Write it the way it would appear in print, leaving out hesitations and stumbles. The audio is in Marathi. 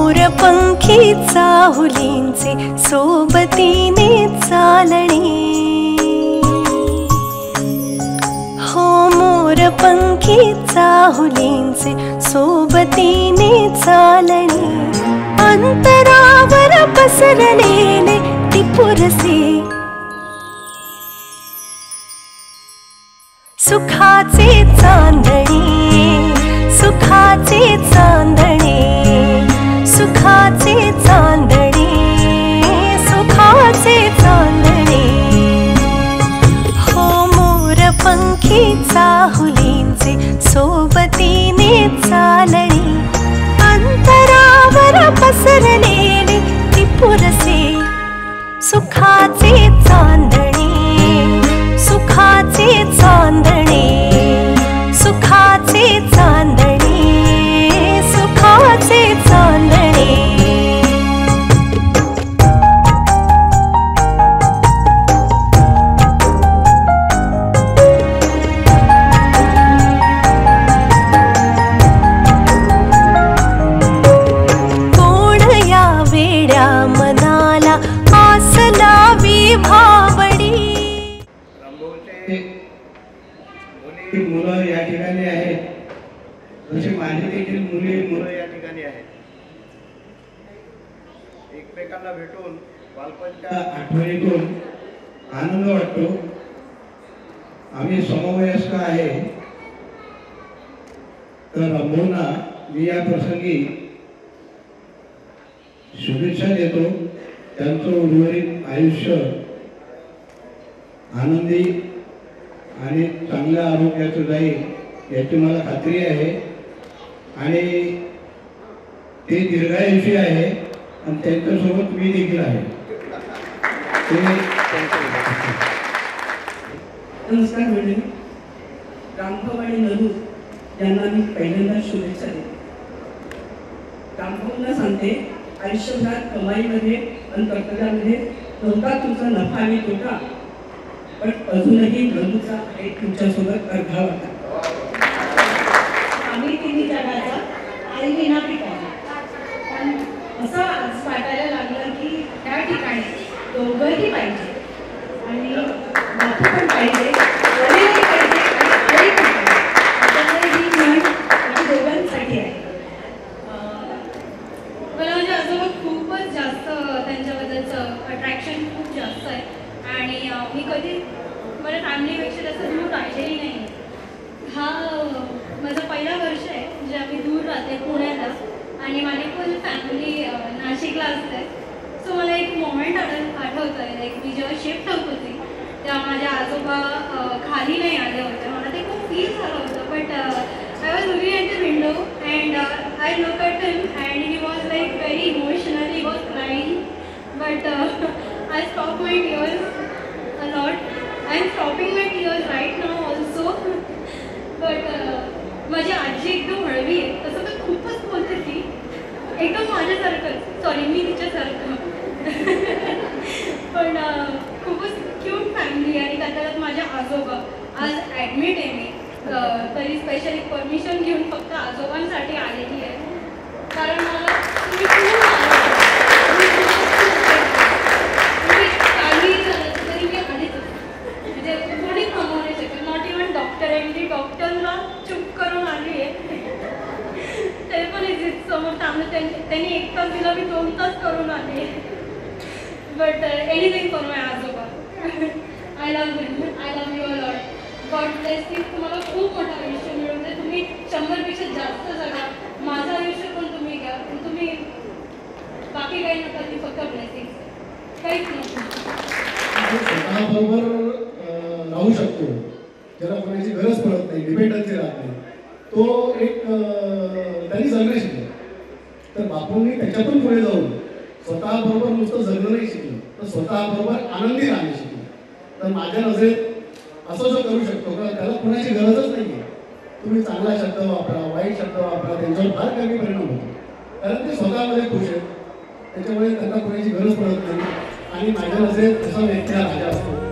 मोरपंखी चाहुलींचे सोबतीने चालणे, हो मोरपंखी चाहुलींचे सोबतीने चालणे, अंतरावर पसरलेले टिपुरसे सुखाचे चांदणे, सुखाचे चांदणे, सुखाचे चांदणे, सुखाचे चांदणे, हो मोरपंखी चाहुलींचे सोबतीने चालणे, अंतरावर पसरलेले टिपुरसे सुखाचे चांदणे, सुखाचे चांदणे, सुखाचे चांदणे, सुखाचे चांदणे, कोण या वेड्या मनाला आस लावी भावडी. मुलं या ठिकाणी आहेत, तशी माझी देखील मुलं या ठिकाणी आहेत. एकमेकांना भेटून बालपणच्या आठवणीतून आनंद वाटतो. आम्ही समवयस्क आहे, तर रंभूंना मी या प्रसंगी शुभेच्छा देतो. त्यांचं उर्वरित आयुष्य आनंदी आणि चांगल्या आरोग्याचं जाईल याची मला खात्री आहे. आणि ते दीर्घायुषी आहे आणि त्यांच्यासोबत मी देखील आहे. नमस्कार मंडळी. रामभाऊ आणि नरू यांना मी पहिल्यांदा शुभेच्छा देते. रामभाऊंना सांगते, आयुष्यभरात कमाईमध्ये आणि कर्तव्यामध्ये नव्हता तुमचा नफा आणि तोटा, पण अजूनही नरूचा एक तुमच्यासोबत अर्धा वाटा. आम्ही तिन्ही जगाचा आणि विना पिकाचा, पण असं आज वाटायला लागलं की त्या ठिकाणी दोघंही पाहिजे आणि बापू पण पाहिजे, वडीलही पाहिजे आणि आई पण पाहिजे. त्याच्यामुळे ही म्हण आम्ही दोघांसाठी आहे. मला म्हणजे आजोबा खूपच जास्त त्यांच्याबद्दलचं अट्रॅक्शन खूप जास्त आहे आणि मी कधी माझ्या फॅमिलीपेक्षा जास्त दूर राहिलेली नाही. हा माझं पहिला वर्ष आहे जे आम्ही दूर राहते पुण्याला आणि माझी फुल फॅमिली नाशिकला असते. सो मला एक मोमेंट आठवतं आहे, लाईक मी जेव्हा शिफ्ट होत होती तेव्हा माझे आजोबा खाली नाही आले होते. मला ते खूप फील झालं होतं. But I was looking at the window and I look at him and he was like very emotional, he was crying. But I stop my tears a lot. I am stopping my tears right now also. But माझी आजी एकदम हळवी आहे, तसं तर खूपच बोलते ती, एकदम माझ्यासारखंच. सॉरी, मी तिच्यासारखं. पण खूपच क्यूट फॅमिली आणि त्याच्यात माझ्या आजोबा आज ॲडमिट आहे मी, तरी स्पेशली परमिशन घेऊन फक्त आजोबांसाठी आलेली आहे. कारण मला तुम्ही खूप कोणी कमवू नाही शकत. नॉट इव्हन डॉक्टर आहे, मी डॉक्टरला चूप करून आली आहे. ते पण समोर थांबलं, त्यांनी 1 तास दिला, मी 2 तास करून आली आहे. बट एनिथिंग फॉर माय आजोबा. I love him, I love you a lot. God bless you. तुम्हाला खूप मोठं आयुष्य मिळून दे. तुम्ही 100पेक्षा जास्त जगा. माझं आयुष्य पण तुम्ही घ्या. तुम्ही बाकी काही नका, ती फक्त ब्लेसिंग, काहीच नको. स्वतःबरोबर राहू शकतो, ज्याला कोणाची गरज पडत नाही, डिपेंडन्सी राहत नाही, तो एक त्यांनी जगणे शिकले. तर बापूंनी त्याच्यातून पुढे जाऊन स्वतःबरोबर नुसतं जगणं नाही शिकलं, तर स्वतःबरोबर आनंदी राहणे शिकले. तर माझ्या नजरेत असं जो करू शकतो का, त्याला कुणाची गरजच नाही आहे. तुम्ही चांगला शब्द वापरा, वाईट शब्द वापरा, त्यांच्यावर फार कमी परिणाम होतो. कारण ते स्वतःमध्ये खुश आहेत, त्याच्यामुळे त्यांना कुणाची गरज पडत नाही. आणि माझ्या नजरेत तसा व्यक्ती हा राजा असतो.